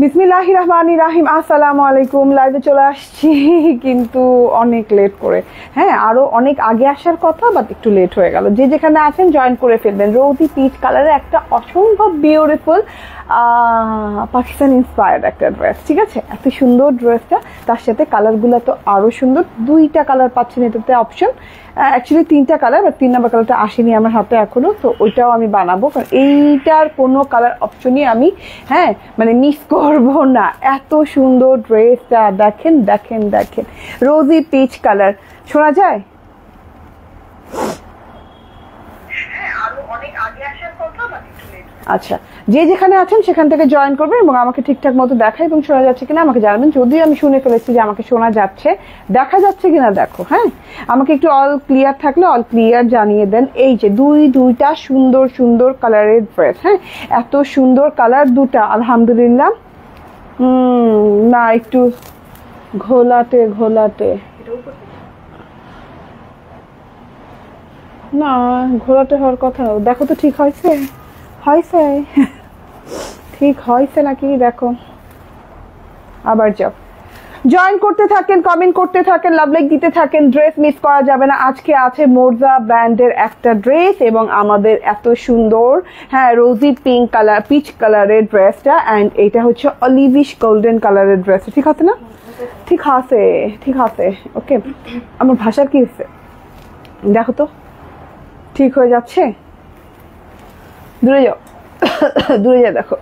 বিসমিল্লাহির রহমানির রহিম। আসসালামু আলাইকুম। লাইভে চলে আসছি কিন্তু অনেক লেট করে। হ্যাঁ, আরো অনেক আগে আসার কথা, বাট একটু লেট হয়ে গেল। যে যেখানে আছেন জয়েন করে ফেলবেন। রোজি পিচ কালারের একটা অসম্ভব বিউটিফুল পাকিস্তান ইন্সপায়ার্ড একটা ড্রেস, ঠিক আছে? এত সুন্দর ড্রেসটা, তার সাথে কালারগুলো তো আরো সুন্দর। দুইটা কালার পাচ্ছেন এটাতে অপশন, অ্যাকচুয়ালি তিনটা কালার, বাট 3 নম্বর কালারটা আসেনি আমার হাতে এখনো, তো ওইটাও আমি বানাবো, কারণ এইটার কোনো কালার অপশনই আমি মানে মিস করব না। এত সুন্দর ড্রেসটা দেখেন দেখেন দেখেন, রোজি পিচ কালার। শোনা যায়? আচ্ছা, যে যেখানে আছেন সেখান থেকে জয়েন করবেন এবং আমাকে ঠিকঠাক মতো দেখায় এবং শোনা যাচ্ছে কিনা আমাকে জানাবেন। যদি আমি শুনে ফেলেছি যে আমাকে শোনা যাচ্ছে, দেখা যাচ্ছে কিনা দেখো। হ্যাঁ, আমাকে একটু অল ক্লিয়ার থাকলে অল ক্লিয়ার জানিয়ে দেন। এই যে দুইটা সুন্দর সুন্দর কালারের ড্রেস। হ্যাঁ, এত সুন্দর কালার দুটা, আলহামদুলিল্লাহ। না, একটু ঘোলাটে ঘোলাটে, না ঘোলাটে হওয়ার কথা। দেখো তো ঠিক হয়েছে, হয়েছে ঠিক হয়েছে নাকি দেখো। আবার যাও, জয়েন করতে থাকেন, কমেন্ট করতে থাকেন, লাভ লাইক দিতে থাকেন। ড্রেস মিস করা যাবে না। আজকে আছে মোরজা ব্র্যান্ডের একটা ড্রেস এবং আমাদের এত সুন্দর রোজি পিঙ্ক কালার, পিচ কালারের ড্রেসটা, অ্যান্ড এটা হচ্ছে অলিভিশ গোল্ডেন কালারের ড্রেস। ঠিক আছে না? ঠিক আছে, ঠিক আছে। ওকে, আমার ভাষার কি হচ্ছে দেখো তো, ঠিক হয়ে যাচ্ছে? দূরে যাও, দূরে যাও, দেখো।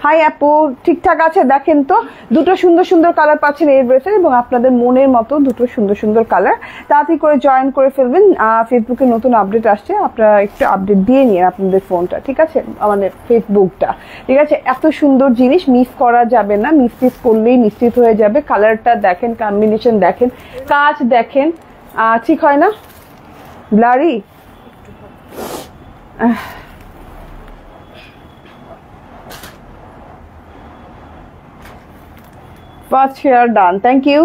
হাই আপু, ঠিকঠাক আছে? দেখেন তো, দুটো সুন্দর সুন্দর কালার পাচ্ছেন এই ড্রেসের এবং আপনাদের মনের মতো দুটো সুন্দর সুন্দর কালার। তাড়াতাড়ি করে জয়েন করে ফেলবেন। ফেসবুকে নতুন আপডেট আসছে, আপনারা একটু আপডেট দিয়ে নিন আপনাদের ফোনটা, ঠিক আছে? আমাদের ফেসবুকটা, ঠিক আছে? এত সুন্দর জিনিস মিস করা যাবে না। মিস করলেই নিশ্চিত হয়ে যাবে। কালারটা দেখেন, কম্বিনেশন দেখেন, কাজ দেখেন। ঠিক হয় না? ব্লারি first share done, thank you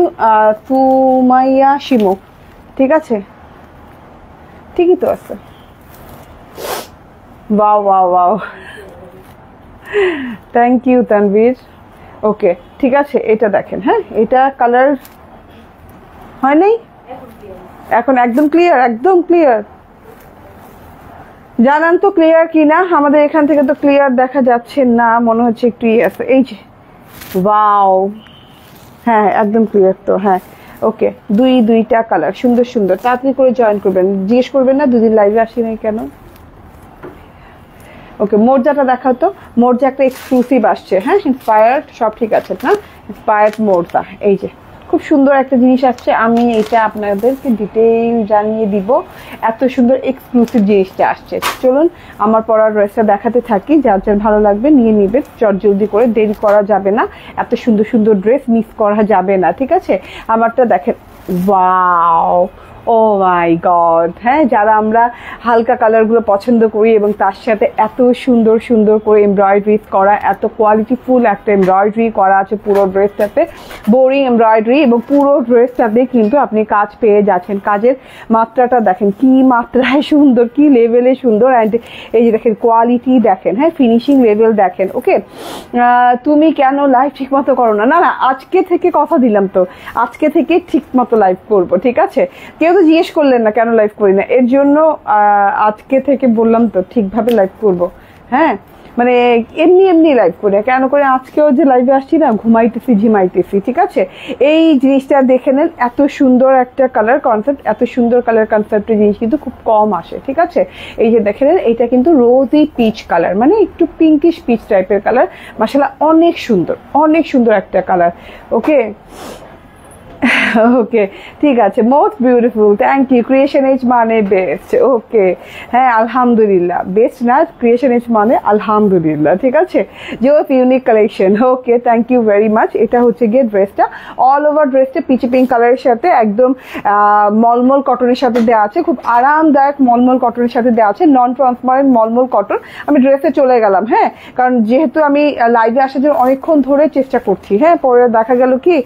Tumaiya Shimu. ঠিক আছে, ঠিকই তো আছে। Wow wow wow, thank you Tanvir. Okay, ঠিক আছে, এটা দেখেন। হ্যাঁ, এটা কালার হয় নাই, এখন একদম ক্লিয়ার, একদম ক্লিয়ার। জানান তো ক্লিয়ার কিনা? আমাদের এখান থেকে তো ক্লিয়ার দেখা যাচ্ছে না, মনে হচ্ছে একটু আছে। এই যে ওয়াও, হ্যাঁ একদম ক্লিয়ার তো। হ্যাঁ, ওকে, দুইটা কালার সুন্দর সুন্দর। তাড়াতাড়ি করে জয়েন করবেন, জিজ্ঞেস করবেন না দুদিন লাইভে আসি নাই কেন। ওকে, মোরজাটা দেখাও তো। মোরজা একটা এক্সক্লুসিভ আসছে। হ্যাঁ, ইন্সপায়ার্ড সব ঠিক আছে না? ইন্সপায়ার্ড মোরজা, এই যে খুব সুন্দর একটা জিনিস আসছে। আমি এটা আপনাদেরকে ডিটেইল জানিয়ে দিব। এত সুন্দর এক্সক্লুসিভ জিনিসটা আসছে। চলুন আমার পরার ড্রেসটা দেখাতে থাকি। যার যার ভালো লাগবে নিয়ে নিবে, জলদি করে, দেরি করা যাবে না। এত সুন্দর সুন্দর ড্রেস মিস করা যাবে না, ঠিক আছে? আমারটা দেখেন, ওয়াও, ও মাই গড। হ্যাঁ, যারা আমরা হালকা কালারগুলো পছন্দ করি এবং তার সাথে এত সুন্দর সুন্দর করে এমব্রয়ডারি করা, এত কোয়ালিটিফুল একটা এমব্রয়ডারি করা আছে পুরো ড্রেসটাতে, বোরিং এমব্রয়ডারি, এবং পুরো ড্রেসটাতে কিন্তু আপনি কাজ পেয়ে যাচ্ছেন। কাজের মাত্রাটা দেখেন কি মাত্রায় সুন্দর, কি লেভেলে সুন্দর। অ্যান্ড এই যে দেখেন কোয়ালিটি দেখেন, হ্যাঁ ফিনিশিং লেভেল দেখেন। ওকে, তুমি কেন লাইভ ঠিক মতো করো না? না না, আজকে থেকে কথা দিলাম তো, আজকে থেকে ঠিক মতো লাইভ করবো, ঠিক আছে? কেউ তো জিজ্ঞেস করলেন না কেন লাইভ করি না, এর জন্য আজকে থেকে বললাম তো ঠিকভাবে লাইভ করবো। হ্যাঁ, মানে এমনি এমনি লাইভ করি, কেন করে আজকেও যে লাইভে আসছি না, ঘুমাইতেছি ঝিমাইতেছি, ঠিক আছে? এই জিনিসটা দেখে নেন, এত সুন্দর একটা কালার কনসেপ্ট, এত সুন্দর কালার কনসেপ্টের জিনিস কিন্তু খুব কম আসে, ঠিক আছে? এই যে দেখে নেন, এইটা কিন্তু রোজি পিচ কালার, মানে একটু পিঙ্কিশ পিচ টাইপের কালার। মাশাআল্লাহ, অনেক সুন্দর, অনেক সুন্দর একটা কালার। ওকে ওকে, ঠিক আছে, most beautiful, thank you. Creation as মানে বেস্ট। ওকে, হ্যাঁ আলহামদুলিল্লাহ, বেস্ট না, ক্রিয়েশন এজ মানে আলহামদুলিল্লাহ, ঠিক আছে? জোস unique collection. Okay, thank you very much. এটা হচ্ছে গিয়ে ড্রেসটা, অল ওভার ড্রেসটা পিচি পিঙ্ক কালারের সাথে একদম মলমল কটনের সাথে দেওয়া আছে, খুব আরামদায়ক মলমল কটনের সাথে দেওয়া আছে, নন ট্রান্সপারেন্ট মলমল কটন। আমি ড্রেসে চলে গেলাম, হ্যাঁ, কারণ যেহেতু আমি লাইভে আসার জন্য অনেকক্ষণ ধরে চেষ্টা করছি। হ্যাঁ, পরে দেখা গেল কি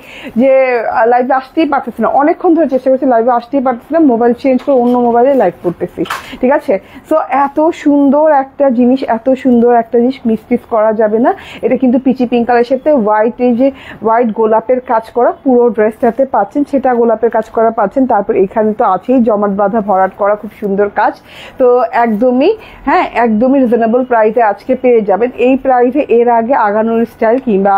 যে লাইভে আসতে আসতেই পারতেছি না, অনেকক্ষণ ধরে চেষ্টা করছি লাইভে আসতেই পারতেছি না, মোবাইল চেঞ্জ করে অন্য মোবাইলে লাইভ করতেছি, ঠিক আছে। সো এত সুন্দর একটা জিনিস, এত সুন্দর একটা জিনিস মিস করা যাবে না। এটা কিন্তু পিচি পিঙ্ক কালারের সাথে হোয়াইট, এই যে হোয়াইট গোলাপের কাজ করা পুরো ড্রেসটাতে পাচ্ছেন, সেটা গোলাপের কাজ করা পাচ্ছেন। তারপর এখানে তো আছেই জমাট বাঁধা ভরাট করা খুব সুন্দর কাজ। তো একদমই একদমই রিজনেবল প্রাইসে আজকে পেয়ে যাবেন। এই প্রাইসে এর আগে আগানোর স্টাইল কিংবা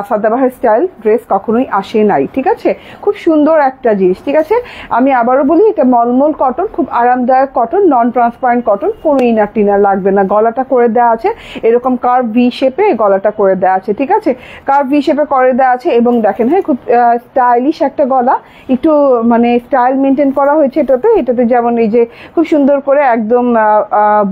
সাদাবাহার স্টাইল ড্রেস কখনোই আসে নাই, ঠিক আছে। খুব সুন্দর একটা জিনিস, ঠিক আছে। আমি আবারও বলি, এটা মলমল কটন, খুব আরামদায়ক কটন, নন ট্রান্সপারেন্ট কটন, কোনো ইনার টিনার লাগবে না। গলাটা করে দেওয়া আছে এরকম কার্ভ ভি শেপে, গলাটা করে দেওয়া আছে, ঠিক আছে, কার্ভ ভি শেপে করে দেওয়া আছে। এবং দেখেন খুব স্টাইলিশ একটা গলা, একটু মানে স্টাইল মেনটেন করা হয়েছে এটাতে যেমন এই যে খুব সুন্দর করে একদম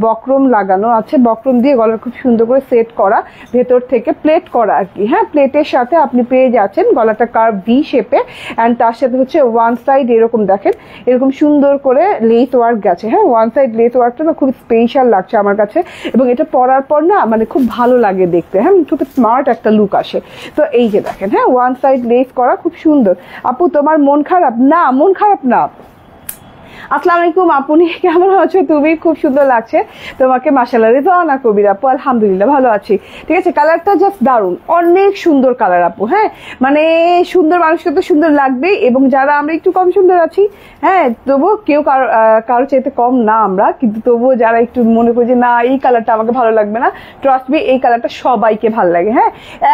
বক্রম লাগানো আছে, বক্রম দিয়ে গলা খুব সুন্দর করে সেট করা, ভেতর থেকে প্লেট করা আর কি। প্লেটের সাথে আপনি পেয়ে যাচ্ছেন গলাটা কার্ভ ভি শেপে, অ্যান্ড তার সাথে হচ্ছে ওয়ান সাইড এরকম দেখেন এরকম সুন্দর করে লেস ওয়ার্ক গেছে। ওয়ান সাইড লেস ওয়ার্কটা না খুব স্পেশাল লাগছে আমার কাছে, এবং এটা পরার পর না মানে খুব ভালো লাগে দেখতে, খুব স্মার্ট একটা লুক আসে। তো এই যে দেখেন ওয়ান সাইড লেস করা, খুব সুন্দর। আপু তোমার মন খারাপ? না, মন খারাপ না। আসসালামু আলাইকুম, আপনি কেমন আছো? তুমি খুব সুন্দর লাগছে তোমাকে, মাশাআল্লাহ। রেজানা কবির আপু, আলহামদুলিল্লাহ ভালো আছি, ঠিক আছে। কালারটা জাস্ট দারুণ, অনেক সুন্দর কালার আপু। মানে সুন্দর মানুষকে তো সুন্দর লাগবেই, এবং যারা আমরা একটু কম সুন্দর আছি, তবুও কেউ কারো চাইতে কম না আমরা, কিন্তু তবুও যারা একটু মনে করি যে না এই কালারটা আমাকে ভালো লাগবে না, ট্রাস্ট মি এই কালারটা সবাইকে ভালো লাগে,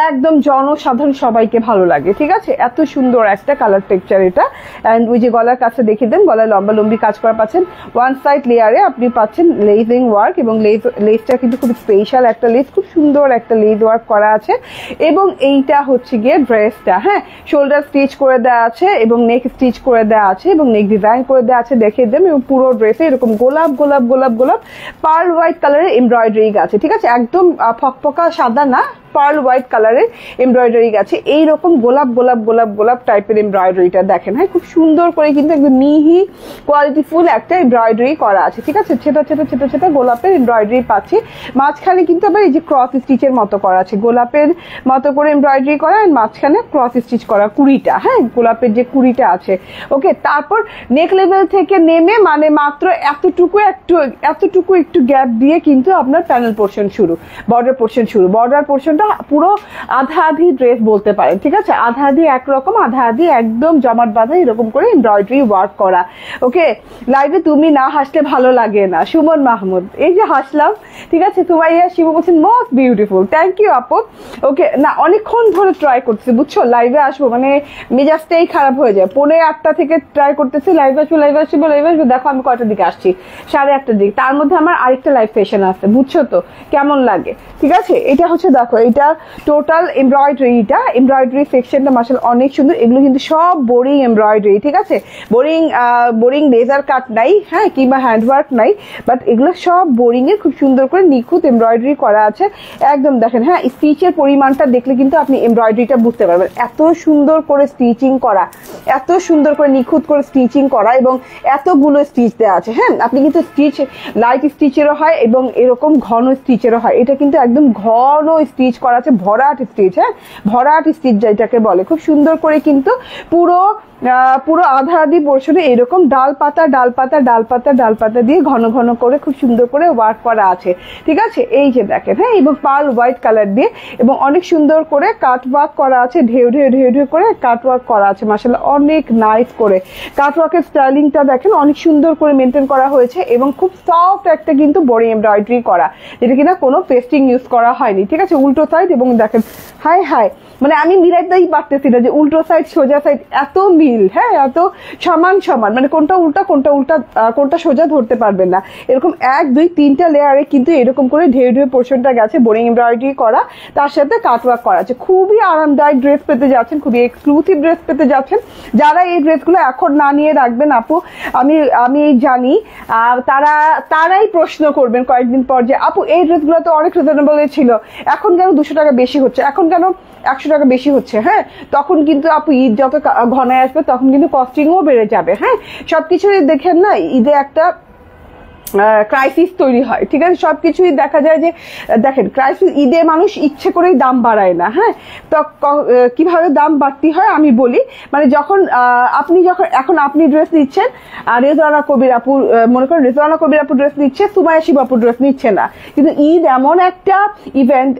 একদম জনসাধারণ সবাইকে ভালো লাগে, ঠিক আছে। এত সুন্দর একটা কালার টেক্সচার এটা। অ্যান্ড ওই যে গলার কাছে দেখিয়ে দেন, গলায় লম্বা লম্বি কাজ করা পাচ্ছেন, ওয়ান সাইড লেয়ারে আপনি পাচ্ছেন লেজিং ওয়ার্ক, এবং লেসটা কিন্তু খুব স্পেশাল একটা লেস, খুব সুন্দর একটা লেজ ওয়ার্ক করা আছে। এবং এইটা হচ্ছে গিয়ে ড্রেসটা, শোল্ডার স্টিচ করে দেওয়া আছে এবং নেক স্টিচ করে দেওয়া আছে এবং নেক ডিজাইন করে দেওয়া আছে, দেখিয়ে দেন। এবং পুরো ড্রেসে এরকম গোলাপ গোলাপ গোলাপ গোলাপ পার্ল হোয়াইট কালারের এমব্রয়ডারি আছে, ঠিক আছে, একদম ফকফকা সাদা না, পার্ল হোয়াইট কালারের এমব্রয়ডারি আছে। এইরকম গোলাপ গোলাপ গোলাপ গোলাপ টাইপের এমব্রয়ডারিটা দেখেন, খুব সুন্দর করে কিন্তু একদম মিহি কোয়ালিটিফুল একটা এমব্রয়ডারি করা আছে, ঠিক আছে। ছোট ছোট ছোট ছোট গোলাপের এমব্রয়ডারি পাচ্ছি, মাঝখানে কিন্তু আবার এই যে ক্রস স্টিচের মতো করা আছে, গোলাপের মতো করে এমব্রয়ডারি করা, মাঝখানে ক্রস স্টিচ করা কুড়িটা, গোলাপের যে কুড়িটা আছে, ওকে। তারপর নেক লেভেল থেকে নেমে মানে মাত্র এতটুকু একটু গ্যাপ দিয়ে কিন্তু আপনার প্যানেল পোর্শন শুরু, বর্ডার পোর্শন শুরু। বর্ডার পোর্শনটা পুরো আধা আধি ড্রেস বলতে পারেন, ঠিক আছে, আধা আধি একরকম, আধা আধি একদম জমাট বাঁধা এরকম করে এমব্রয়ডারি ওয়ার্ক করা, ওকে। লাইভে তুমি না হাসলে ভালো লাগে না, সুমন মাহমুদ, এই যে হাসলাম, ঠিক আছে। সুমাইয়া শিবু বলছেন মোস্ট বিউটিফুল, থ্যাংক ইউ আপু, ওকে। না অনেকক্ষণ ধরে ট্রাই করতেছি, বুঝছো, লাইভে আসবো মানে মেজাজটাই খারাপ হয়ে যায়, 8:45 থেকে ট্রাই করতেছি লাইভে আসবো, দেখো আমি কয়টার দিকে আসছি, 8:30টার দিকে, তার মধ্যে আমার আরেকটা লাইভ সেশন আছে, বুঝছো তো কেমন লাগে, ঠিক আছে। এটা হচ্ছে দেখো, এটা টোটাল এমব্রয়ডারি সেকশনটা মাশাআল্লাহ অনেক সুন্দর। এগুলো কিন্তু সব বোরিং এমব্রয়ডারি, ঠিক আছে, বোরিং লেজার কাট নাই, কিংবা হ্যান্ডওয়ার্ক নাই, বাট এগুলো সব বোরিং এর খুব সুন্দর করে নিখুঁত এমব্রয়ডারি করা আছে, একদম দেখেন। স্টিচের পরিমাণটা দেখলে কিন্তু আপনি এমব্রয়ডারিটা বুঝতে পারবেন, এত সুন্দর করে স্টিচিং করা, এত সুন্দর করে নিখুঁত করে স্টিচিং করা, এবং এতগুলো স্টিচ দেওয়া আছে। আপনি কিন্তু স্টিচ লাইট স্টিচেরও হয় এবং এরকম ঘন স্টিচেরও হয়, এটা কিন্তু একদম ঘন স্টিচ করা আছে, ভরাট স্টিচ, ভরাট স্টিচ যেটাকে বলে, খুব সুন্দর করে কিন্তু পুরো আধা আধি পোর্শনে এরকম ডাল পাতা ডাল পাতা ডাল পাতা ডাল পাতা দিয়ে ঘন ঘন করে খুব সুন্দর করে ওয়ার্ক করা আছে, ঠিক আছে। এই যে দেখেন, এবং পার্ল হোয়াইট কালার দিয়ে এবং অনেক সুন্দর করে কাট ওয়ার্ক করা আছে, ঢেউ ঢেউ ঢেউ ঢেউ করে কাট ওয়ার্ক করা আছে, মাশাআল্লাহ অনেক নাইস করে কাট ওয়ার্কের স্টাইলিংটা দেখেন, অনেক সুন্দর করে মেনটেন করা হয়েছে, এবং খুব সফট একটা কিন্তু বড়ি এমব্রয়ডারি করা, যেটা কিনা কোনো পেস্টিং ইউজ করা হয়নি, ঠিক আছে। উল্টো সাইড, এবং দেখেন হাই মানে আমি মিলাইতেই পারতেছি না যে উল্টো সাইড সোজা সাইড এত মিল, এত সমান সমান, মানে কোনটা উল্টা কোনটা সোজা ধরতে পারবেন না, এরকম 1 2 3টা লেয়ারে কিন্তু এরকম করে ঢেউ ঢেউ পোর্শনটা গেছে, বোরিং এমব্রয়ডারি করা, তার সাথে কাটওয়ার্ক করা আছে। খুবই আরামদায়ক ড্রেস পেতে যাচ্ছেন, খুবই এক্সক্লুসিভ ড্রেস পেতে যাচ্ছেন। যারা এই ড্রেসগুলো এখন না নিয়ে রাখবেন আপু, আমি জানি তারাই প্রশ্ন করবেন কয়েকদিন পর যে আপু এই ড্রেসগুলো তো অনেক রিজনেবল ছিল, এখন কেন 200 টাকা বেশি হচ্ছে, এখন কেন 100 টাকা বেশি হচ্ছে। তখন কিন্তু আপু ঈদ যত ঘনায় আসবে তখন কিন্তু কস্টিংও বেড়ে যাবে। সবকিছু দেখেন না, ঈদে একটা ক্রাইসিস তৈরি হয়, ঠিক আছে। সবকিছুই দেখা যায় যে দেখেন ক্রাইসিস, ঈদে মানুষ ইচ্ছে করেই দাম বাড়ায় না, হ্যাঁ। তো কিভাবে দাম বাড়তি হয় আমি বলি, মানে যখন এখন আপনি ড্রেস নিচ্ছেন, রেজওয়ানা কবির আপু, মনে করেন রেজওয়ানা কবির আপু ড্রেস নিচ্ছে, সুমাইয়া শিবু আপু ড্রেস নিচ্ছে না, কিন্তু ঈদ এমন একটা ইভেন্ট,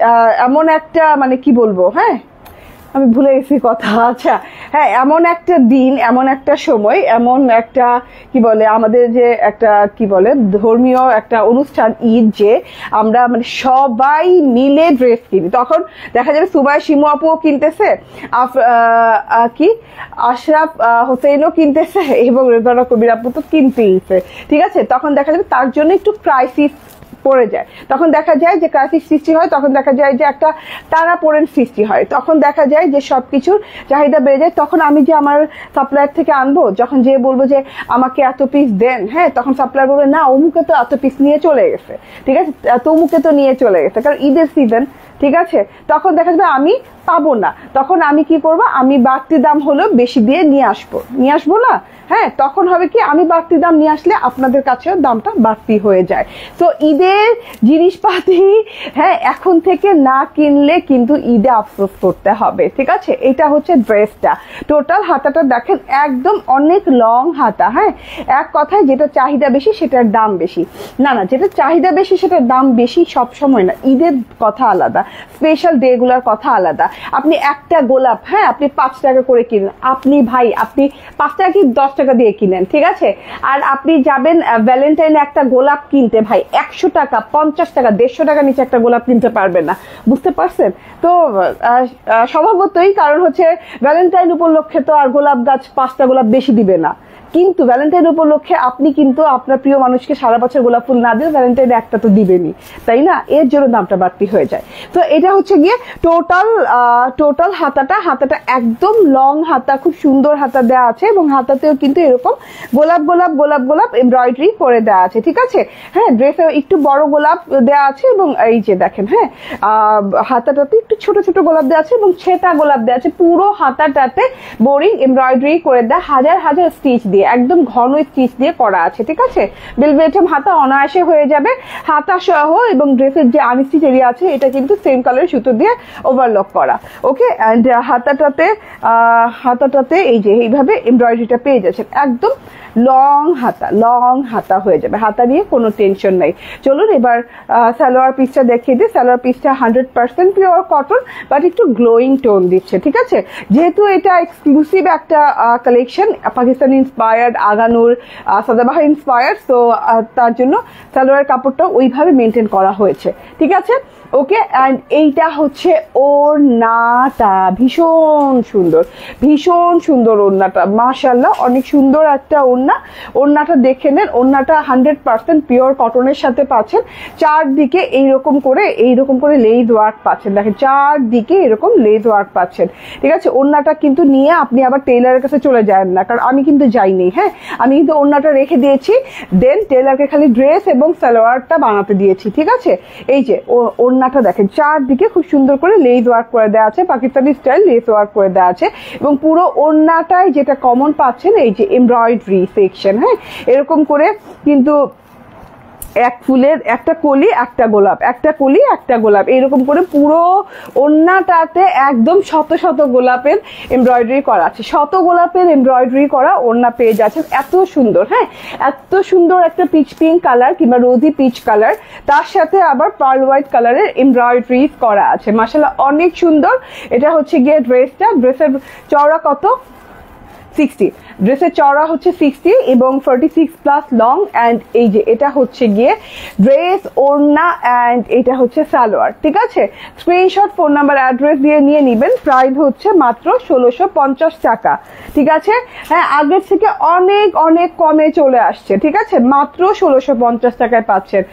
এমন একটা মানে কি বলবো, হ্যাঁ আমি ভুলে গেছি কথা, আচ্ছা হ্যাঁ, এমন একটা দিন, এমন একটা সময়, এমন একটা কি বলে আমাদের যে একটা কি বলে ধর্মীয় একটা অনুষ্ঠান ঈদ, যে আমরা মানে সবাই মিলে ড্রেস কিনি। তখন দেখা যাবে সুমাইয়া শিমু আপুও কিনতেছে, কি আশরাফ হোসেনও কিনতেছে, এবং রেজওয়ানা কবির আপু তো কিনতেইছে, ঠিক আছে। তখন দেখা যাবে তার জন্য একটু ক্রাইসিস পড়ে যায়, তখন দেখা যায় যে ক্রাইসিস সৃষ্টি হয়, তখন দেখা যায় যে একটা টানাপোড়েন সৃষ্টি হয়, তখন দেখা যায় যে সবকিছুর চাহিদা বেড়ে যায়। তখন আমি যে আমার সাপ্লায়ার থেকে আনবো, যখন যে বলবো যে আমাকে এত পিস দেন, হ্যাঁ, তখন সাপ্লায়ার বলবে না অমুকে তো এত পিস নিয়ে চলে গেছে, ঠিক আছে, তমুকে তো নিয়ে চলে গেছে, কারণ ঈদের সিজন, ঠিক আছে। তখন দেখা যাবে আমি পাবো না, তখন আমি কি করবো, আমি বাড়তি দাম হলেও বেশি দিয়ে নিয়ে আসবো না, হ্যাঁ। তখন হবে কি, আমি বাড়তি দাম নিয়ে আসলে আপনাদের কাছেও দামটা বাড়তি হয়ে যায়। তো ঈদের জিনিসপাতি, হ্যাঁ, এখন থেকে না কিনলে কিন্তু ঈদে আফসোস করতে হবে, ঠিক আছে। এটা হচ্ছে ড্রেসটা, টোটাল হাতাটা দেখেন একদম অনেক লং হাতা, হ্যাঁ। এক কথায় যেটা চাহিদা বেশি সেটার দাম বেশি, না যেটা চাহিদা বেশি সেটার দাম বেশি সব সময় না, ঈদের কথা আলাদা, স্পেশাল ডে গুলার কথা আলাদা। আপনি একটা গোলাপ, হ্যাঁ, আপনি 5 টাকা করে কিনেন, আপনি 5 টাকা কি 10 টাকা দিয়ে কিনেন, ঠিক আছে। আর আপনি যাবেন ভ্যালেন্টাইনে একটা গোলাপ কিনতে, ভাই 100 টাকা 50 টাকা 150 টাকা নিচে একটা গোলাপ কিনতে পারবেন না, বুঝতে পারছেন তো। স্বভাবতই, কারণ হচ্ছে ভ্যালেন্টাইন উপলক্ষে তো আর গোলাপ গাছ 5টা গোলাপ বেশি দিবে না, কিন্তু ভ্যালেন্টাইন উপলক্ষে আপনি কিন্তু আপনার প্রিয় মানুষকে সারা বছর গোলাপ ফুল না দিয়ে ভ্যালেন্টাইনে একটা তো দিবেনি, তাই না, এর জন্য দামটা বাড়তি হয়ে যায়। তো এটা হচ্ছে গিয়ে টোটাল হাতাটা একদম লং হাতা, খুব সুন্দর হাতা দেওয়া আছে, এবং হাতাতেও কিন্তু এরকম গোলাপ এমব্রয়ডারি করে দেওয়া আছে, ঠিক আছে। হ্যাঁ, ড্রেসে একটু বড় গোলাপ দেওয়া আছে, এবং এই যে দেখেন, হ্যাঁ, হাতাটাতে একটু ছোট ছোট গোলাপ দেওয়া আছে এবং ছেটা গোলাপ দেওয়া আছে, পুরো হাতাটাতে বোরিং এমব্রয়ডারি করে দেওয়া, হাজার হাজার স্টিচ দিয়ে, একদম ঘন স্টিচ দিয়ে করা আছে, ঠিক আছে। বেলভেটম হাতা অনায়াসে হয়ে যাবে, হাতা সহ, এবং ড্রেসের যে আনস্টিচ এরিয়া আছে এটা কিন্তু সেম কালারের সুতো দিয়ে ওভারলক করা, ওকে। এন্ড হাতাটাতে এই যে এইভাবে এমব্রয়ডারিটা পেয়ে যাচ্ছেন, একদম লং হাতা হয়ে যাবে, হাতা নিয়ে কোনো টেনশন নাই। চলুন এবার সালোয়ার পিসটা দেখিয়ে দিই। সালোয়ার পিসটা 100% পিওর কটন, বাট একটু গ্লোয়িং টোন দিচ্ছে, ঠিক আছে। যেহেতু এটা এক্সক্লুসিভ একটা collection, Pakistani inspired, Aganoor, Sadabahar inspired, তো তার জন্য সালোয়ার কাপড়টা ওইভাবে মেনটেন করা হয়েছে, ঠিক আছে, ওকে। অ্যান্ড এইটা হচ্ছে ওড়নাটা, ভীষণ সুন্দর ওড়নাটা, মাশাআল্লাহ অনেক সুন্দর একটা ওড়নাটা দেখে নেন। ওড়নাটা 100% পিওর কটনের সাথে পাচ্ছেন, চারদিকে এইরকম করে লেজ ওয়ার্ক পাচ্ছেন, দেখেন চারদিকে এরকম লেজ ওয়ার্ক পাচ্ছেন, ঠিক আছে। ওড়নাটা কিন্তু নিয়ে আপনি আবার টেইলারের কাছে চলে যান না, কারণ আমি কিন্তু যাইনি, হ্যাঁ, আমি কিন্তু ওড়নাটা রেখে দিয়েছি, দেন টেইলারকে খালি ড্রেস এবং সালোয়ারটা বানাতে দিয়েছি, ঠিক আছে। এই যে ওড়নাটা দেখেন, চারদিকে খুব সুন্দর করে লেস ওয়ার্ক করে দেওয়া আছে, পাকিস্তানি স্টাইল লেস ওয়ার্ক করে দেওয়া আছে, এবং পুরো ওড়নাটায় যেটা কমন পাচ্ছেন এই যে এমব্রয়ডারি সেকশন, হ্যাঁ, এরকম করে কিন্তু এক ফুলের একটা কলি একটা গোলাপ এরকম করে পুরো ওড়নাটাতে একদম শত গোলাপের এমব্রয়ডারি করা আছে, শত গোলাপের এমব্রয়ডারি করা ওড়না পেয়ে যাচ্ছেন, এত সুন্দর, হ্যাঁ, এত সুন্দর একটা পিচ পিঙ্ক কালার কিংবা রোজি পিচ কালার, তার সাথে আবার পার্ল হোয়াইট কালারের এমব্রয়ডারি করা আছে, মাশাআল্লাহ অনেক সুন্দর। এটা হচ্ছে গিয়ে ড্রেসের চওড়া কত, 60, ড্রেসের চওড়া হচ্ছে 60 এবং 46+ লং। অ্যান্ড এই যে এটা হচ্ছে গিয়ে ড্রেস, ওড়না, অ্যান্ড এটা হচ্ছে সালোয়ার, ঠিক আছে। স্ক্রিনশট, ফোন নাম্বার, অ্যাড্রেস দিয়ে নিয়ে নিবেন। প্রাইস হচ্ছে মাত্র 1650 টাকা, ঠিক আছে। হ্যাঁ, আগের থেকে অনেক কমে চলে আসছে, ঠিক আছে, মাত্র 1650 টাকায় পাচ্ছেন।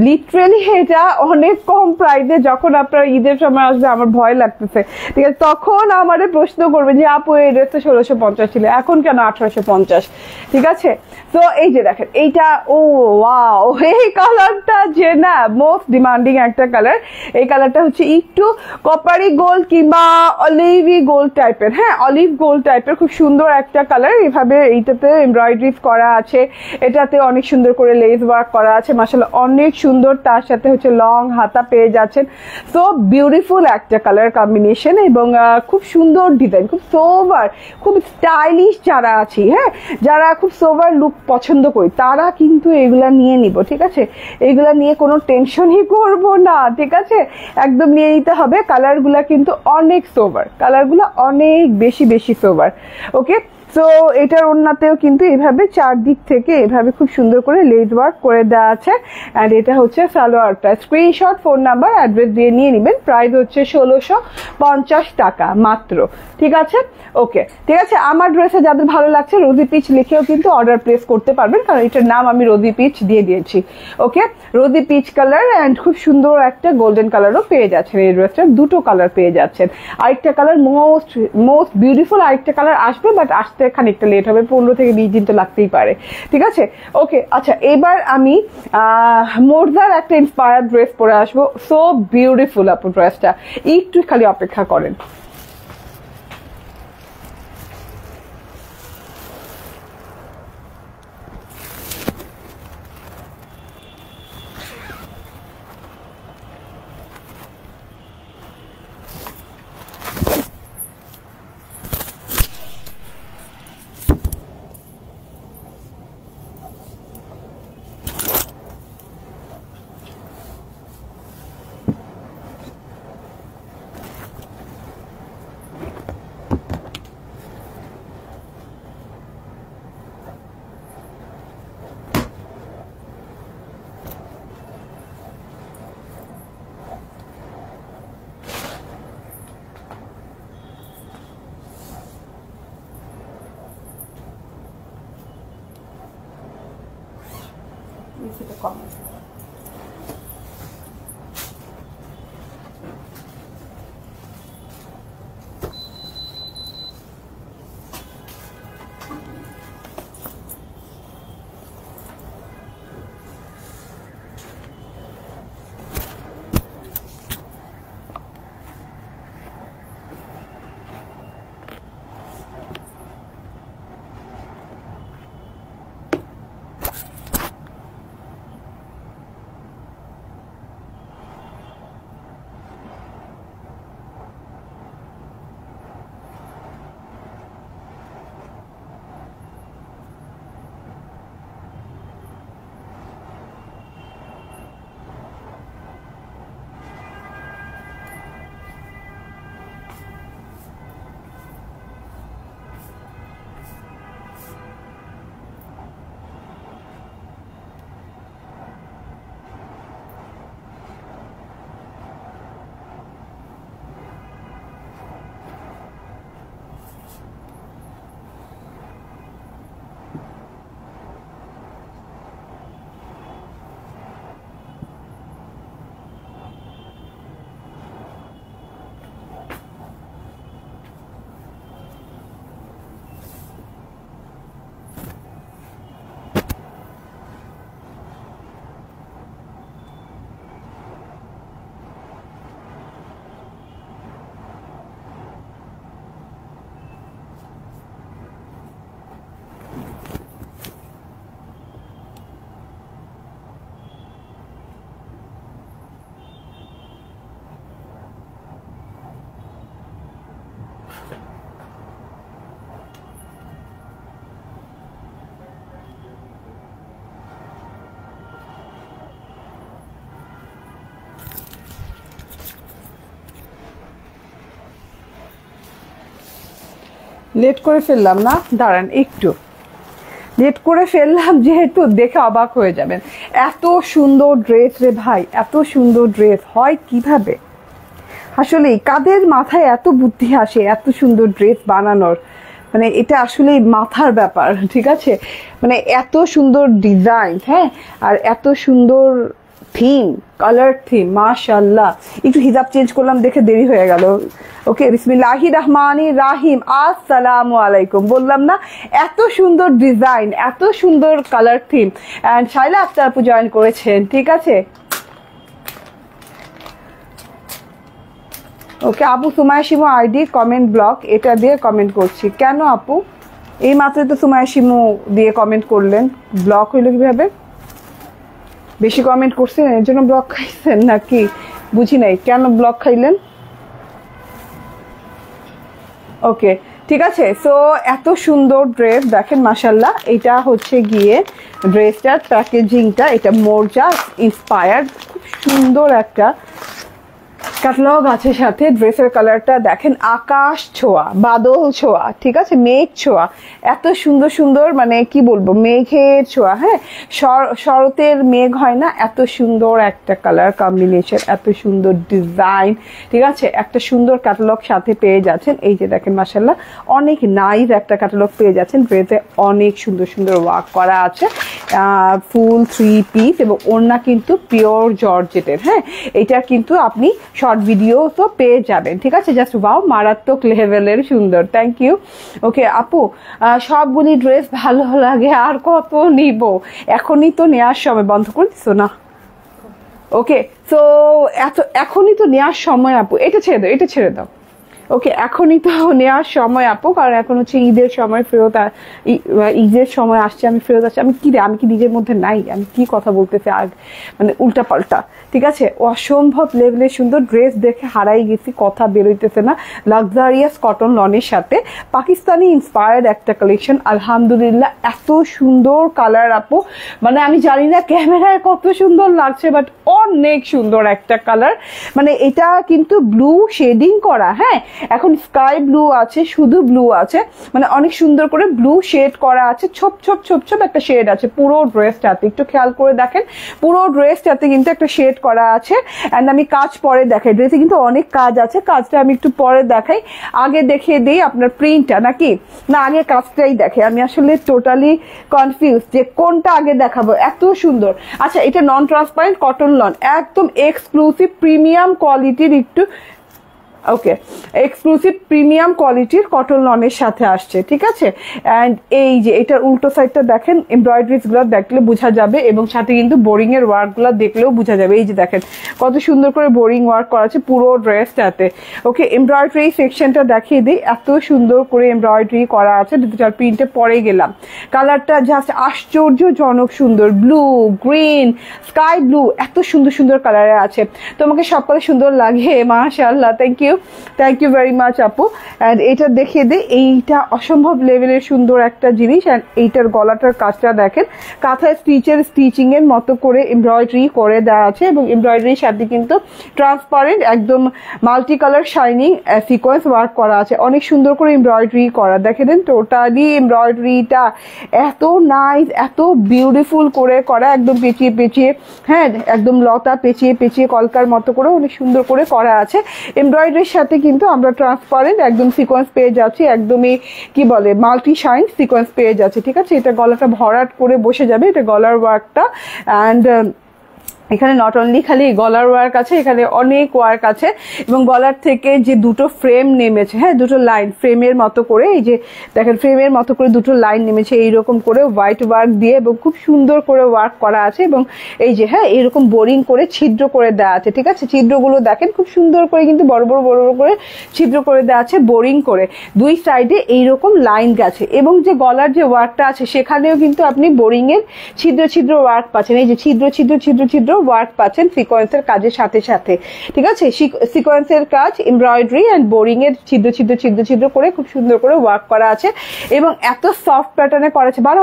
লিটারেলি এটা অনেক কম প্রাইসে। যখন আপনার ঈদের সময় আসবে, আমার ভয় লাগতেছে, ঠিক আছে, তখন আমাদের প্রশ্ন করবে যে আপু এই ড্রেসটা 1650 ছিল, এখন কেন 1850, ঠিক আছে। তো এই যে দেখেন এইটা, ও ওয়াও, এই কালারটা যে না মোস্ট ডিমান্ডিং একটা কালার। এই কালারটা হচ্ছে একটু কপারি গোল্ড কিংবা অলিভি গোল্ড টাইপের, হ্যাঁ অলিভ গোল্ড টাইপের, খুব সুন্দর একটা কালার। এইভাবে এইটাতে এমব্রয়ডারিজ করা আছে, এটাতে অনেক সুন্দর করে লেস ওয়ার্ক করা আছে, মাশাআল্লাহ অনেক সুন্দর। তার সাথে হচ্ছে লং হাতা পেয়ে যাচ্ছেন। সো বিউটিফুল একটা কালার কম্বিনেশন এবং খুব সুন্দর ডিজাইন, খুব সোভার, খুব স্টাইলিশ যারা আছি, হ্যাঁ যারা খুব সোভার লুক পছন্দ করি তারা কিন্তু এগুলা নিয়ে নিব, ঠিক আছে। এগুলা নিয়ে কোনো টেনশনই করব না, ঠিক আছে, একদম নিয়ে নিতে হবে। কালারগুলা কিন্তু অনেক সোভার, কালারগুলা অনেক বেশি বেশি সোভার। ওকে, সো এটার ওড়নাতেও কিন্তু এইভাবে চারদিক থেকে এভাবে খুব সুন্দর করে লেস ওয়ার্ক করে দেওয়া আছে। অ্যান্ড এটা হচ্ছে সালোয়ারটা। স্ক্রিনশট, ফোন নাম্বার, অ্যাড্রেস দিয়ে নিয়ে নেবেন। প্রাইস হচ্ছে 1650 টাকা মাত্র, ঠিক আছে। ওকে, ঠিক আছে। আমার ড্রেসে যাদের ভালো লাগছে রোজি পিচ লিখেও কিন্তু অর্ডার প্লেস করতে পারবেন, কারণ এটার নাম আমি রোজি পিচ দিয়ে দিয়েছি। ওকে, রোজি পিচ কালার অ্যান্ড খুব সুন্দর একটা গোল্ডেন কালারও পেয়ে যাচ্ছেন। এই ড্রেসটা দুটো কালার পেয়ে যাচ্ছেন। আরেকটা কালার মোস্ট বিউটিফুল আরেকটা কালার আসবে, বাট আসতে খানিকটা লেট হবে, 15 থেকে 20 দিন তো লাগতেই পারে, ঠিক আছে। ওকে, আচ্ছা এবার আমি মোরজার একটা ইন্সপায়ার্ড ড্রেস পরে আসবো। সো বিউটিফুল আপু ড্রেসটা, একটু খালি অপেক্ষা করেন। লেট করে ফেললাম না, দাঁড়ান একটু, লেট করে ফেললাম যেহেতু দেখে অবাক হয়ে যাবেন। এত সুন্দর ড্রেস রে ভাই, এত সুন্দর ড্রেস হয় কিভাবে? আসলে কাদের মাথায় এত বুদ্ধি আসে এত সুন্দর ড্রেস বানানোর? মানে এটা আসলে মাথার ব্যাপার, ঠিক আছে। মানে এত সুন্দর ডিজাইন, হ্যাঁ, আর এত সুন্দর থিম, কালার থিম, মাশাআল্লাহ। একটু হিজাব চেঞ্জ করলাম দেখে দেরি হয়ে গেল। ওকে, বিসমিল্লাহির রহমানির রাহিম, আসসালামু আলাইকুম। বললাম না এত সুন্দর ডিজাইন, এত সুন্দর colour theme. And Shaila Akter আপু জয়েন করেছেন, ঠিক আছে। ওকে আপু, Sumaiya Shimu ID comment block, এটা দিয়ে কমেন্ট করছি। কেন আপু? এই মাত্র তো সুমাইয়া শিমু দিয়ে কমেন্ট করলেন, ব্লক হইল কিভাবে? বেশি কমেন্ট করছেন এর জন্য ব্লক খাইছেন নাকি? বুঝি নাই, কেন ব্লক খাইলেন? ওকে, ঠিক আছে। সো এত সুন্দর ড্রেস দেখেন মাশাআল্লাহ। এটা হচ্ছে গিয়ে ড্রেসটার প্যাকেজিংটা, এটা মোরজা ইন্সপায়ার্ড, খুব সুন্দর একটা ক্যাটালগ আছে সাথে। ড্রেসের কালারটা দেখেন আকাশ ছোঁয়া, বাদল ছোঁয়া, ঠিক আছে, মেঘ ছোঁয়া, এত সুন্দর সুন্দর, মানে কি বলবো, মেঘের ছোঁয়া। হ্যাঁ, শরতের মেঘ হয় না, এত সুন্দর একটা কালার কম্বিনেশন, এত সুন্দর ডিজাইন, ঠিক আছে। একটা সুন্দর ক্যাটালগ সাথে পেয়ে যাচ্ছেন। এই যে দেখেন মাশাআল্লাহ, অনেক নাইস একটা ক্যাটালগ পেয়ে যাচ্ছেন। ড্রেসে অনেক সুন্দর সুন্দর ওয়ার্ক করা আছে, ফুল 3 পিস, এবং ওড়না কিন্তু পিওর জর্জেটের। হ্যাঁ, এটা কিন্তু আপনি শর্ট ভিডিও তো পেয়ে যাবেন, ঠিক আছে। জাস্ট ওয়াও, মারাত্মক লেভেলের সুন্দর। Thank you. ওকে আপু, সবগুলি ড্রেস ভালো লাগে, আর কত নিব? এখনই তো নেওয়ার সময়। বন্ধ করে দিছো না? ওকে, সো এখনই তো নেওয়ার সময় আপু। এটা ছেড়ে দাও, এটা ছেড়ে দাও। ওকে, এখনই তো নেওয়ার সময় আপু, কারণ এখন হচ্ছে ঈদের সময়, ফেরত ঈদের সময় আসছে, আমি ফেরত আসছি। আমি কি নিজের মধ্যে নাই? আমি কি কথা বলতেছি আর, মানে উল্টা পাল্টা, ঠিক আছে। অসম্ভব লেভেলের সুন্দর ড্রেস দেখে হারাই গেছি, কথা বেরোইতেছে না। লাক্সারিয়াস কটন লনের সাথে পাকিস্তানি ইন্সপায়ার্ড একটা কালেকশন, আলহামদুলিল্লাহ। এত সুন্দর কালার আপু, মানে আমি জানি না ক্যামেরায় কত সুন্দর লাগছে, বাট অনেক সুন্দর একটা কালার। মানে এটা কিন্তু ব্লু শেডিং করা, হ্যাঁ, এখন স্কাই ব্লু আছে, শুধু ব্লু আছে, মানে অনেক সুন্দর করে ব্লু শেড করা আছে, ছোপ ছোপ ছোপ ছোপ একটা শেড আছে পুরো ড্রেসটাতে। একটু খেয়াল করে দেখেন, পুরো ড্রেসটাতে কিন্তু একটা শেড করা আছে। অ্যান্ড আমি কাজ পরে দেখাই, ড্রেসে কিন্তু অনেক কাজ আছে, কাজটা আমি একটু পরে দেখাই। আগে দেখিয়ে দিই আপনার প্রিন্টটা, নাকি না আগে কাজটাই দেখে? আমি আসলে টোটালি কনফিউজ যে কোনটা আগে দেখাবো, এত সুন্দর। আচ্ছা, এটা নন ট্রান্সপারেন্ট কটন লন, একদম এক্সক্লুসিভ প্রিমিয়াম কোয়ালিটির, একটু ওকে, এক্সক্লুসিভ প্রিমিয়াম কোয়ালিটির কটন লনের সাথে আসছে, ঠিক আছে। অ্যান্ড এই যে এটার উল্টো সাইডটা দেখেন, এমব্রয়ডারিজ গুলো দেখলে বোঝা যাবে, এবং সাথে কিন্তু বোরিং এর ওয়ার্ক গুলো দেখলেও বোঝা যাবে। এই যে দেখেন কত সুন্দর করে বোরিং ওয়ার্ক করা আছে পুরো ড্রেসটাতে। ওকে, এমব্রয়ডারি সেকশনটা দেখিয়ে দিই, এত সুন্দর করে এমব্রয়ডারি করা আছে। ডিজিটাল প্রিন্টে পরে গেলাম, কালারটা জাস্ট আশ্চর্যজনক সুন্দর, ব্লু, গ্রিন, স্কাই ব্লু, এত সুন্দর সুন্দর কালারে আছে। তোমাকে সব কত সুন্দর লাগে, মাশাআল্লাহ। থ্যাংক ইউ ভেরি মাচ আপু। অ্যান্ড এটা দেখিয়ে দিই, এইটা অসম্ভব লেভেলের সুন্দর একটা জিনিস। অ্যান্ড এইটার গলাটার কাজটা দেখেন, কাঁথায় স্টিচিং এর মতো করে এমব্রয়ডারি করে দেওয়া আছে, এবং এমব্রয়ডারির সাথে কিন্তু ট্রান্সপারেন্ট একদম multi colour shining sequence work করা আছে। অনেক সুন্দর করে এমব্রয়ডারি করা, দেখে দেন টোটালি এমব্রয়ডারিটা এত নাইস, এত বিউটিফুল করে করা, একদম পেঁচিয়ে পেঁচিয়ে, হ্যাঁ, একদম লতা পেঁচিয়ে পেঁচিয়ে কলকার মতো করে অনেক সুন্দর করে করা আছে। এমব্রয়ডারির সাথে কিন্তু আমরা ট্রান্সপারেন্ট একদম সিকোয়েন্স পেয়ে যাচ্ছি, একদমই কি বলে মাল্টি শাইন সিকোয়েন্স পেয়ে যাচ্ছে, ঠিক আছে। এটা গলাটা ভরাট করে বসে যাবে, এটা গলার ওয়ার্কটা। অ্যান্ড এখানে নট অনলি খালি গলার ওয়ার্ক আছে, এখানে অনেক ওয়ার্ক আছে, এবং গলার থেকে যে দুটো ফ্রেম নেমেছে, হ্যাঁ, দুটো লাইন ফ্রেমের মতো করে, এই যে দেখেন ফ্রেমের মতো করে দুটো লাইন নেমেছে এইরকম করে হোয়াইট ওয়ার্ক দিয়ে, এবং খুব সুন্দর করে ওয়ার্ক করা আছে। এবং এই যে হ্যাঁ, এরকম বোরিং করে ছিদ্র করে দেওয়া আছে, ঠিক আছে। ছিদ্রগুলো দেখেন খুব সুন্দর করে, কিন্তু বড় বড় বড় বড় করে ছিদ্র করে দেওয়া আছে, বোরিং করে দুই সাইডে এইরকম লাইন গেছে। এবং যে গলার যে ওয়ার্কটা আছে সেখানেও কিন্তু আপনি বোরিং এর ছিদ্র ছিদ্র ওয়ার্ক পাচ্ছেন, এই যে ছিদ্র ছিদ্র ছিদ্র ছিদ্র ওয়ার্ক পাচ্ছেন সিকোয়েন্সের কাজের সাথে সাথে, ঠিক আছে। সিকোয়েন্সের কাজ, এমব্রয়ডারি অ্যান্ড বোরিং এর ছিদ্র ছিদ্র ছিদ্র ছিদ্র করে খুব সুন্দর করে ওয়ার্ক করা আছে, এবং এত সফট প্যাটার্নে করা আছে। বারো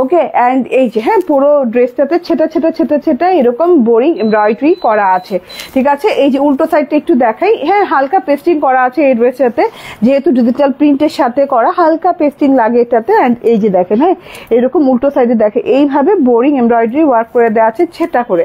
ওকে। অ্যান্ড এই যে হ্যাঁ, পুরো ড্রেসটাতে ছেটা ছেটা ছেটা ছেটা এরকম বোরিং এমব্রয়ডারি করা আছে, ঠিক আছে। এই যে উল্টো সাইডটা একটু দেখাই, হ্যাঁ, হালকা পেস্টিং করা আছে এই ড্রেসটাতে, যেহেতু ডিজিটাল প্রিন্টের সাথে করা, হালকা পেস্টিং লাগে এটাতে। অ্যান্ড এই যে দেখেন, হ্যাঁ, এরকম উল্টো সাইডে দেখে এইভাবে বোরিং এমব্রয়ডারি ওয়ার্ক করে দেওয়া আছে ছেটা করে।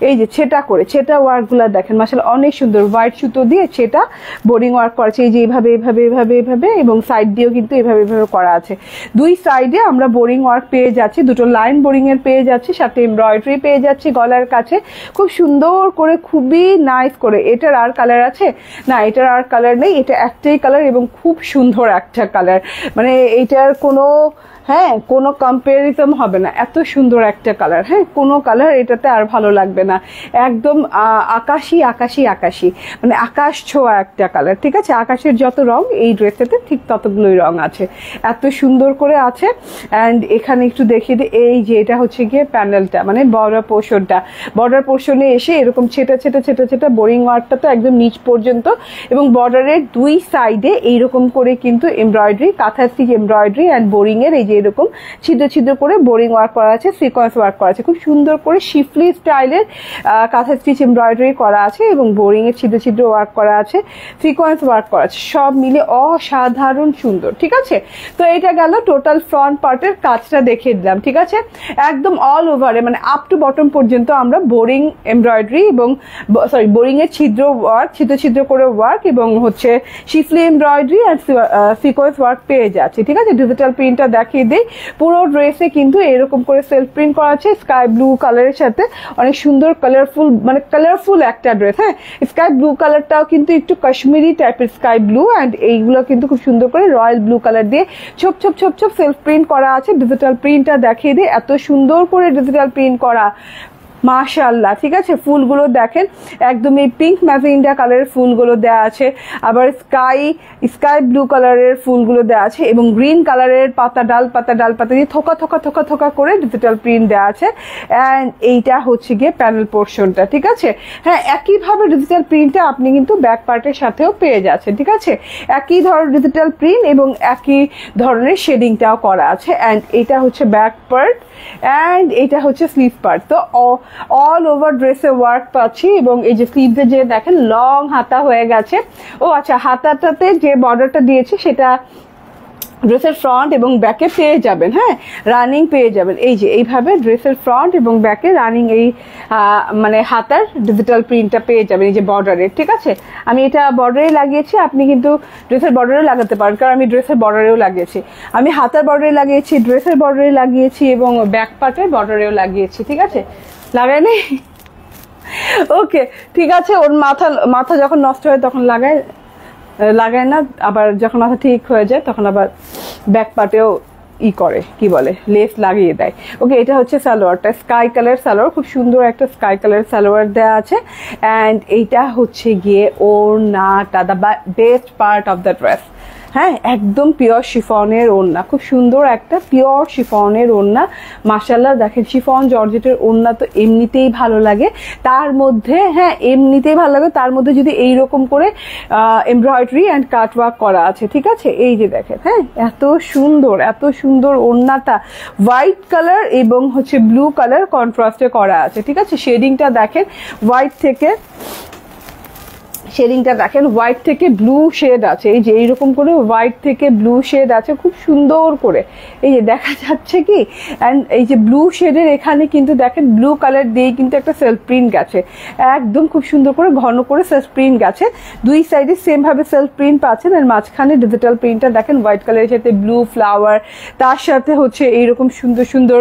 এই যে ছেটা করে ছেটা ওয়ার্কগুলো দেখেন মাশাআল্লাহ অনেক সুন্দর, হোয়াইট সুতো দিয়ে ছেটা বোরিং ওয়ার্ক করা আছে। এই যে এইভাবে এইভাবে এইভাবে এইভাবে এবং সাইড দিয়েও কিন্তু এইভাবে এইভাবে করা আছে। দুই সাইডে আমরা বোরিং ওয়ার্ক পেয়ে যাচ্ছি, দুটো লাইন বোরিং এর পেয়ে যাচ্ছি, সাথে এমব্রয়ডারি পেয়ে যাচ্ছি গলার কাছে খুব সুন্দর করে, খুবই নাইস করে। এটার আর কালার আছে না? এটার আর কালার নেই, এটা একটাই কালার এবং খুব সুন্দর একটা কালার, মানে এটার কোনো কোনো কম্পারিজন হবে না, এত সুন্দর একটা কালার। কোনো কালার এটাতে আর ভালো লাগবে না, একদম আকাশি আকাশি আকাশি, মানে আকাশ ছোঁয়া একটা কালার। ঠিক আছে, আকাশের যত রং এই ড্রেসেতে ঠিক ততগুলোই রং আছে, এত সুন্দর করে আছে। অ্যান্ড এখানে একটু দেখিয়ে দিই, এই যে এটা হচ্ছে গিয়ে প্যানেলটা, মানে বর্ডার পোর্শনটা, বর্ডার পোর্শনে এসে এরকম ছেটা ছেটা ছেটা ছেটা বোরিং ওয়ার্কটা তো একদম নিচ পর্যন্ত, এবং বর্ডারের দুই সাইডে এইরকম করে কিন্তু এমব্রয়ডারি, কাঁথা স্টিচ এমব্রয়ডারি অ্যান্ড বোরিং এর এই যে এরকম ছিদ্র ছিদ্র করে বোরিং ওয়ার্ক করা আছে, সিকোয়েন্স ওয়ার্ক করা আছে, খুব সুন্দর করে শিফলি স্টাইলের কাঁথা স্টিচ এমব্রয়ডারি করা আছে এবং বোরিং এর ছিদ্র ছিদ্র ওয়ার্ক করা আছে, সিকোয়েন্স ওয়ার্ক করা আছে, সব মিলে অসাধারণ সুন্দর। ঠিক আছে, তো এটা গেল টোটাল ফ্রন্ট পার্টের কাজটা দেখিয়ে দিলাম। ঠিক আছে, একদম অল ওভারে মানে আপ টু বটম পর্যন্ত আমরা বোরিং এমব্রয়ডারি এবং বোরিং এর ছিদ্র ওয়ার্ক, ছিদ্র ছিদ্র করে ওয়ার্ক এবং হচ্ছে শিফলি এমব্রয়ডারি আর সিকোয়েন্স ওয়ার্ক পেয়ে যাচ্ছে। ঠিক আছে, ডিজিটাল প্রিন্টটা দেখিয়ে দিই। পুরো ড্রেসে কিন্তু এরকম করে সেলফ প্রিন্ট করা আছে স্কাই ব্লু কালারের সাথে, অনেক সুন্দর কালারফুল, মানে কালারফুল একটা ড্রেস। স্কাই ব্লু কালারটাও কিন্তু একটু কাশ্মীরি টাইপের স্কাই ব্লু, অ্যান্ড এইগুলো কিন্তু খুব সুন্দর করে রয়্যাল ব্লু কালার দিয়ে ছোপ ছোপ ছোপ ছোপ সেলফ প্রিন্ট করা আছে। ডিজিটাল প্রিন্টটা দেখিয়ে দিই, এত সুন্দর করে ডিজিটাল প্রিন্ট করা, মাশাআল্লাহ। ঠিক আছে, ফুলগুলো দেখেন একদম এই পিঙ্ক ম্যাজেন্ডা কালারের ফুলগুলো দেওয়া আছে, আবার স্কাই ব্লু কালারের ফুলগুলো দেওয়া আছে এবং গ্রিন কালারের পাতা ডাল দিয়ে থোকা থোকা থোকা থোকা করে ডিজিটাল প্রিন্ট দেওয়া আছে। অ্যান্ড এইটা হচ্ছে গিয়ে প্যানেল পোর্শনটা। ঠিক আছে, একইভাবে ডিজিটাল প্রিন্টটা আপনি কিন্তু ব্যাক পার্টের সাথেও পেয়ে যাচ্ছেন। ঠিক আছে, একই ধরনের ডিজিটাল প্রিন্ট এবং একই ধরনের শেডিংটাও করা আছে। অ্যান্ড এটা হচ্ছে ব্যাক পার্ট অ্যান্ড এটা হচ্ছে স্লিভ পার্ট। তো অল ওভার ড্রেসে ওয়ার্ক পাচ্ছি এবং এই যে স্লিভসে যে দেখেন লং হাতা হয়ে গেছে। ও আচ্ছা, হাতাটাতে যে বর্ডারটা দিয়েছে সেটা ড্রেসের ফ্রন্ট এবং ব্যাকে পেয়ে যাবেন, রানিং পেয়ে যাবেন। এই যে এইভাবে ড্রেসের ফ্রন্ট এবং ব্যাকে রানিং এই মানে হাতার ডিজিটাল প্রিন্টটা পেয়ে যাবেন এই যে বর্ডারের। ঠিক আছে, আমি এটা বর্ডারে লাগিয়েছি, আপনি কিন্তু ড্রেসের বর্ডারেও লাগাতে পারেন, কারণ আমি ড্রেসের বর্ডারেও লাগিয়েছি, আমি হাতার বর্ডারে লাগিয়েছি, ড্রেসের বর্ডারে লাগিয়েছি এবং ব্যাক পার্টের বর্ডারেও লাগিয়েছি। ঠিক আছে, লাগায়নি? ওকে, ঠিক আছে। ওর মাথা যখন নষ্ট হয় তখন লাগায় না, আবার যখন মাথা ঠিক হয়ে যায় তখন আবার ব্যাক পার্টেও করে, কি বলে, লেস লাগিয়ে দেয়। ওকে, এটা হচ্ছে সালোয়ারটা, স্কাই কালার সালোয়ার, খুব সুন্দর একটা স্কাই কালার সালোয়ার দেওয়া আছে। অ্যান্ড এইটা হচ্ছে গিয়ে ওড়নাটা, the best part of the dress. একদম পিওর শিফনের ওড়না, খুব সুন্দর একটা পিওর শিফনের ওড়না, মাশাআল্লাহ। দেখেন শিফন জর্জেটের ওড়না তো এমনিতেই ভালো লাগে, তার মধ্যে এমনিতেই ভালো লাগে, তার মধ্যে যদি এইরকম করে এমব্রয়ডারি অ্যান্ড কাটওয়ার্ক করা আছে। ঠিক আছে, এই যে দেখেন এত সুন্দর ওড়নাটা, হোয়াইট কালার এবং হচ্ছে ব্লু কালার কন্ট্রাস্টে করা আছে। ঠিক আছে, শেডিংটা দেখেন হোয়াইট থেকে হোয়াইট থেকে ব্লু শেড আছে, এই যে এইরকম করে হোয়াইট থেকে ব্লু শেড আছে খুব সুন্দর করে, এই যে দেখা যাচ্ছে কি। অ্যান্ড এই যে ব্লু শেডের এখানে কিন্তু দেখেন ব্লু কালার দিয়ে কিন্তু একটা সেলফ প্রিন্ট গেছে, একদম খুব সুন্দর করে ঘন করে সেলফ প্রিন্ট গেছে, দুই সাইডে সেম ভাবে সেলফ প্রিন্ট পাচ্ছেন। আর মাঝখানে ডিজিটাল প্রিন্টটা দেখেন হোয়াইট কালারের সাথে ব্লু ফ্লাওয়ার, তার সাথে হচ্ছে এইরকম সুন্দর সুন্দর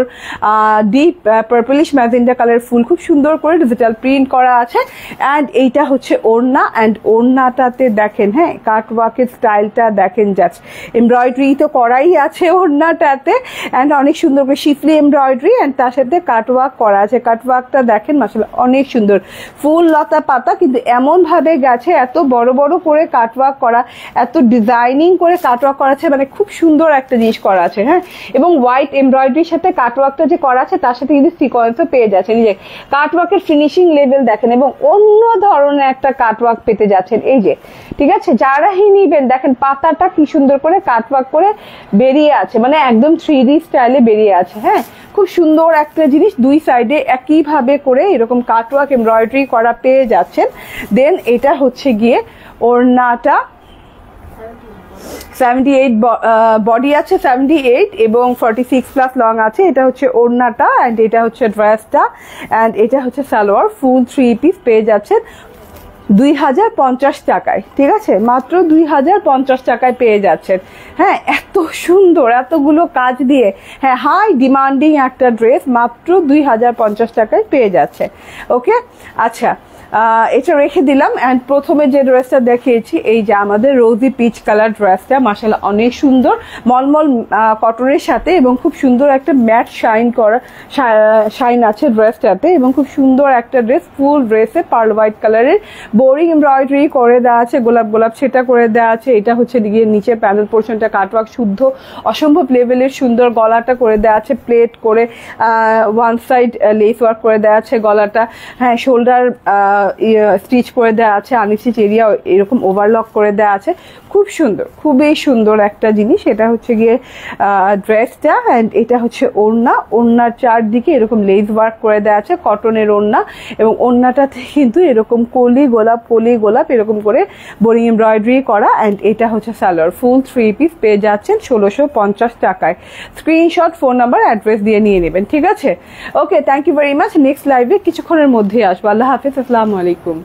ডিপ পার্পলিশ ম্যাজেন্ডা কালার ফুল, খুব সুন্দর করে ডিজিটাল প্রিন্ট করা আছে। অ্যান্ড এইটা হচ্ছে ওড়না, অ্যান্ড ওড়নাটাতে দেখেন কাটওয়ার্কের স্টাইলটা দেখেন, জাস্ট এমব্রয়ডারি তো করাই আছে ওড়নাটাতে, অ্যান্ড অনেক সুন্দর করে শিফলি এমব্রয়ডারি অ্যান্ড তার সাথে কাটওয়ার্ক করা আছে। কাটওয়ার্কটা দেখেন মাশাআল্লাহ অনেক সুন্দর, ফুল লতা পাতা কিন্তু এমন ভাবে গেছে, এত বড় বড় করে কাটওয়ার্ক করা, এত ডিজাইনিং করে কাটওয়ার্ক করা আছে, মানে খুব সুন্দর একটা জিনিস করা আছে। এবং হোয়াইট এমব্রয়ডারির সাথে কাটওয়ার্কটা যে করা আছে তার সাথে কিন্তু সিকোয়েন্সও পেয়ে যাচ্ছে। নিজে কাটওয়ার্কের ফিনিশিং লেভেল দেখেন এবং অন্য ধরনের একটা কাটওয়ার্ক পেতে যাচ্ছেন। এই যে ঠিক আছে, যারাই নিবেন দেখেন পাতাটা কি সুন্দর করে কাটওয়ার্ক করে বেরিয়ে আছে, মানে একদম 3D স্টাইলে বেরিয়ে আছে। খুব সুন্দর একটা জিনিস, দুই সাইডে একইভাবে করে এরকম কাটওয়ার্ক এমব্রয়ডারি করা পেয়ে যাচ্ছেন। দেন এটা হচ্ছে গিয়ে ওড়নাটা, 78 বডি আছে 78 এবং 46 প্লাস লং আছে। এটা হচ্ছে ওড়নাটা অ্যান্ড এটা হচ্ছে ড্রেসটা অ্যান্ড এটা হচ্ছে সালোয়ার। ফুল 3 পিস পেয়ে যাচ্ছেন 2050 টাকায়, ঠিক আছে, মাত্র 2050 টাকায় পেয়ে যাচ্ছেন। হ্যাঁ, এত সুন্দর, এতগুলো কাজ দিয়ে, হ্যাঁ, হাই ডিমান্ডিং একটা ড্রেস মাত্র 2050 টাকায় পেয়ে যাচ্ছে। ওকে, আচ্ছা, এটা রেখে দিলাম। অ্যান্ড প্রথমে যে ড্রেসটা দেখিয়েছি, এই যে আমাদের রোজি পিচ কালার ড্রেসটা, মাশাআল্লাহ অনেক সুন্দর, মলমল কটনের সাথে এবং খুব সুন্দর একটা ম্যাট শাইন আছে ড্রেসটাতে এবং খুব সুন্দর একটা ড্রেস। ফুল ড্রেসে পার্ল হোয়াইট কালারের বোরিং এমব্রয়ডারি করে দেওয়া আছে, গোলাপ গোলাপ সেটা করে দেওয়া আছে। এটা হচ্ছে গিয়ে নিচে প্যানেল পোর্শনটা কাটওয়ার্ক শুদ্ধ অসম্ভব লেভেলের সুন্দর, গলাটা করে দেওয়া আছে প্লেট করে, ওয়ান সাইড লেস ওয়ার্ক করে দেওয়া আছে গলাটা, হ্যাঁ, শোল্ডার স্টিচ করে দেওয়া আছে, আনস্টিচ এরিয়া এরকম ওভারলক করে দেওয়া আছে। খুব সুন্দর, খুবই সুন্দর একটা জিনিস। এটা হচ্ছে গিয়ে ড্রেসটা অ্যান্ড এটা হচ্ছে ওড়নার চারদিকে এরকম লেস ওয়ার্ক করে দেওয়া আছে, কটনের ওড়না এবং ওড়নাটাতে কিন্তু এরকম কলি গোলাপ এরকম করে বোরিং এমব্রয়ডারি করা। অ্যান্ড এটা হচ্ছে সালোয়ার। ফুল 3 পিস পেয়ে যাচ্ছেন 1650 টাকায়। স্ক্রিনশট, ফোন নাম্বার, অ্যাড্রেস দিয়ে নিয়ে নেবেন, ঠিক আছে? Okay, thank you very much. Next লাইভে কিছুক্ষণের মধ্যেই আসবো। আল্লাহ হাফিজ, আসসালামু আলাইকুম।